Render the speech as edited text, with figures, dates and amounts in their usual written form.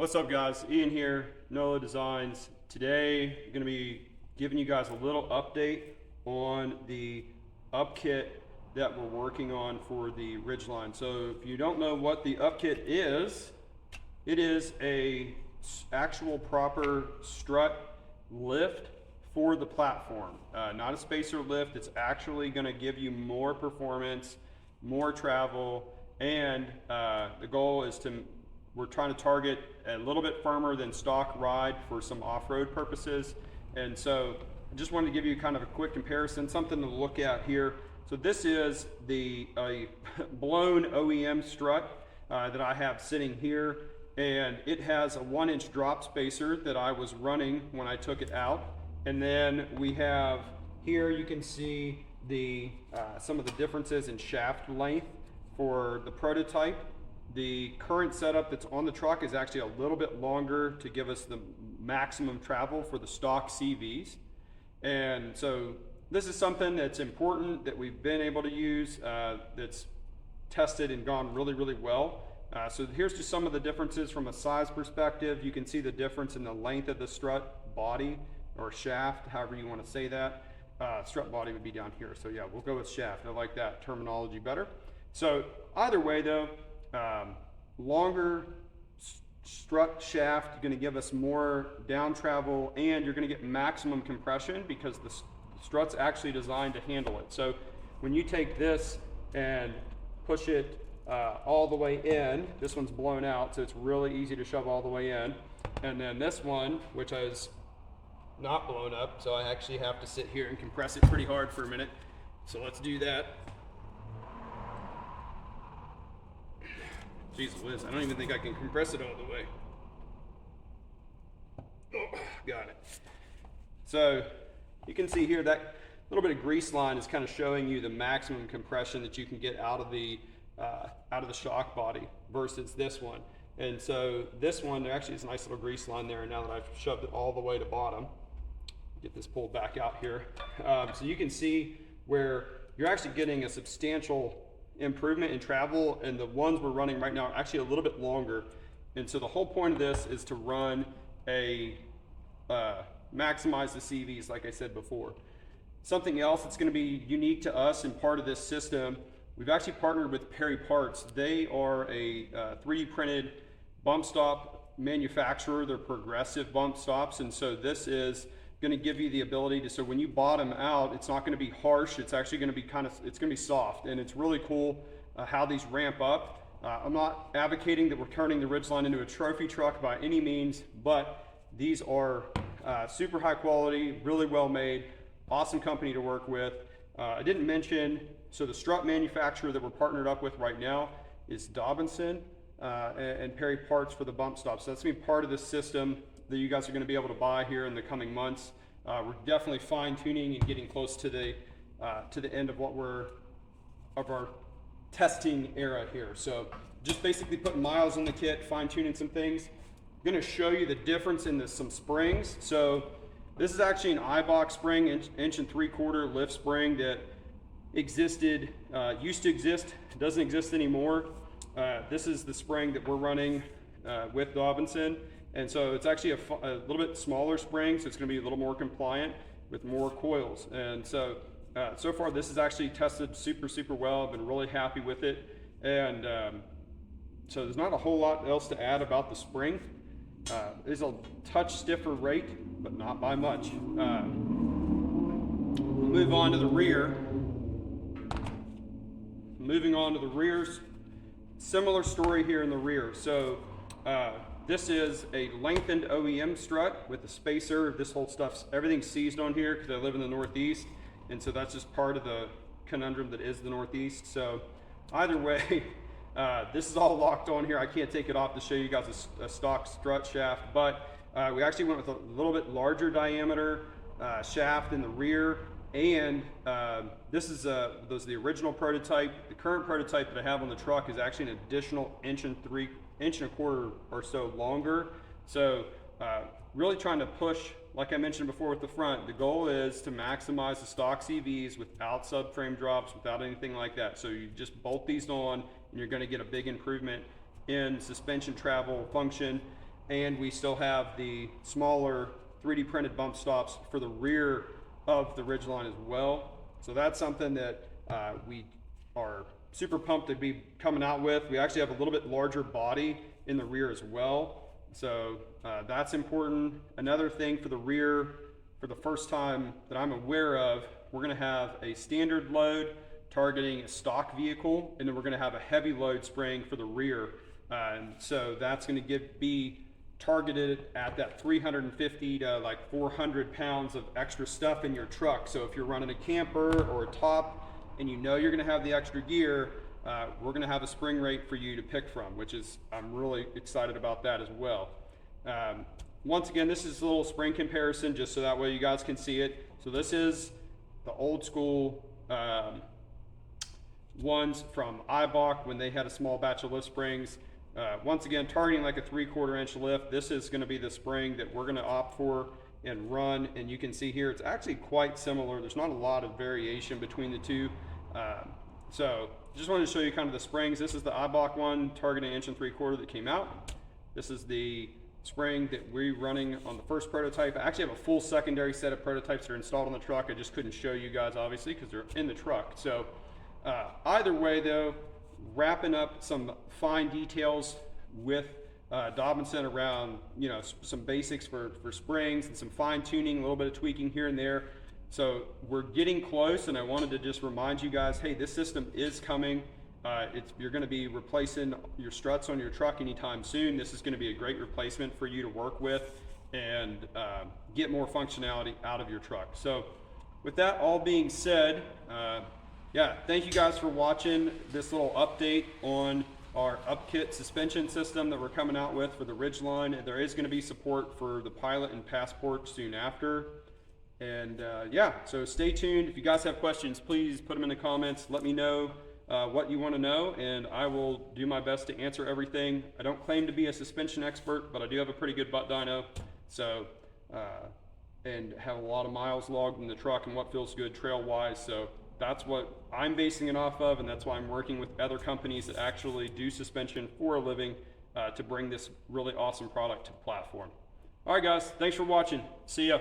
What's up guys, Ian here, NOLA Designs. Today I'm going to be giving you guys a little update on the UpKit that we're working on for the Ridgeline. So if you don't know what the UpKit is, it is a actual proper strut lift for the platform. Not a spacer lift, it's actually going to give you more performance, more travel, and the goal is we're trying to target a little bit firmer than stock ride for some off-road purposes. And so I just wanted to give you kind of a quick comparison, something to look at here. So this is the blown OEM strut that I have sitting here, and it has a 1-inch drop spacer that I was running when I took it out. And then we have here, you can see the some of the differences in shaft length for the prototype. The current setup that's on the truck is actually a little bit longer to give us the maximum travel for the stock CVs. And so this is something that's important that we've been able to use, that's tested and gone really, really well. So here's just some of the differences from a size perspective. You can see the difference in the length of the strut body or shaft, however you want to say that. Strut body would be down here. So yeah, we'll go with shaft. I like that terminology better. So either way though, longer strut shaft, you're going to give us more down travel, and you're going to get maximum compression because the strut's actually designed to handle it. So when you take this and push it all the way in, this one's blown out, so it's really easy to shove all the way in. And then this one, which is not blown up, so I actually have to sit here and compress it pretty hard for a minute. So let's do that. Jeez Whiz, I don't even think I can compress it all the way. Oh, got it. So you can see here that little bit of grease line is kind of showing you the maximum compression that you can get out of the shock body versus this one. And so this one, there actually is a nice little grease line there, and now that I've shoved it all the way to bottom, get this pulled back out here. So you can see where you're actually getting a substantial improvement in travel, and the ones we're running right now are actually a little bit longer. And so the whole point of this is to run a maximize the CVs, like I said before. Something else that's going to be unique to us and part of this system, we've actually partnered with Perry Parts. They are a 3D printed bump stop manufacturer. They're progressive bump stops, and so this is going to give you the ability to, so when you bottom out, it's not going to be harsh, it's actually going to be it's going to be soft, and it's really cool how these ramp up. I'm not advocating that we're turning the Ridgeline into a trophy truck by any means, but these are super high quality, really well made, awesome company to work with. I didn't mention, so the strut manufacturer that we're partnered up with right now is Dobinson and Perry Parts for the bump stops. So that's going to be part of this system that you guys are going to be able to buy here in the coming months. We're definitely fine-tuning and getting close to the end of our testing era here. So just basically putting miles on the kit, fine-tuning some things. I'm going to show you the difference in some springs. So this is actually an iBox spring, inch and 3/4 lift spring that used to exist, doesn't exist anymore. This is the spring that we're running with Dobinson. And so it's actually a little bit smaller spring, so it's going to be a little more compliant with more coils. And so, so far this is actually tested super, super well. I've been really happy with it. And so there's not a whole lot else to add about the spring. It's a touch stiffer rate, but not by much. We'll move on to the rear. Moving on to the rears, similar story here in the rear. So this is a lengthened OEM strut with a spacer. This whole stuff's, everything's seized on here because I live in the Northeast, and so that's just part of the conundrum that is the Northeast. So either way, this is all locked on here. I can't take it off to show you guys a stock strut shaft, but we actually went with a little bit larger diameter shaft in the rear, and this is the original prototype. The current prototype that I have on the truck is actually an additional inch and 1/4 or so longer. So really trying to push, like I mentioned before with the front, the goal is to maximize the stock CVs without subframe drops, without anything like that. So you just bolt these on and you're going to get a big improvement in suspension travel function. and we still have the smaller 3D printed bump stops for the rear of the Ridgeline as well. So that's something that we are super pumped to be coming out with. We actually have a little bit larger body in the rear as well. So that's important. Another thing for the rear, for the first time that I'm aware of, we're gonna have a standard load targeting a stock vehicle, and then we're gonna have a heavy load spring for the rear. So that's gonna be targeted at that 350 to like 400 pounds of extra stuff in your truck. So if you're running a camper or a top and you know you're gonna have the extra gear, we're gonna have a spring rate for you to pick from, which is, I'm really excited about that as well. Once again, this is a little spring comparison just so that way you guys can see it. So this is the old school ones from Eibach when they had a small batch of lift springs. Once again, targeting like a 3/4 inch lift. This is going to be the spring that we're going to opt for and run, and you can see here it's actually quite similar. There's not a lot of variation between the two. So just wanted to show you kind of the springs. This is the Eibach one targeting 1 3/4 that came out. This is the spring that we're running on the first prototype. I actually have a full secondary set of prototypes that are installed on the truck. I just couldn't show you guys obviously because they're in the truck. So either way though, wrapping up some fine details with Dobinson around, you know, some basics for springs and some fine tuning, a little bit of tweaking here and there. So we're getting close, and I wanted to just remind you guys, hey, this system is coming. You're going to be replacing your struts on your truck anytime soon. This is going to be a great replacement for you to work with and get more functionality out of your truck. So with that all being said, yeah, thank you guys for watching this little update on our UpKit suspension system that we're coming out with for the Ridgeline. There is going to be support for the Pilot and Passport soon after. And yeah, so stay tuned. If you guys have questions, please put them in the comments. Let me know what you want to know, and I will do my best to answer everything. I don't claim to be a suspension expert, but I do have a pretty good butt dyno. So, and have a lot of miles logged in the truck and what feels good trail-wise. So that's what I'm basing it off of, and that's why I'm working with other companies that actually do suspension for a living to bring this really awesome product to the platform. All right, guys, thanks for watching. See ya.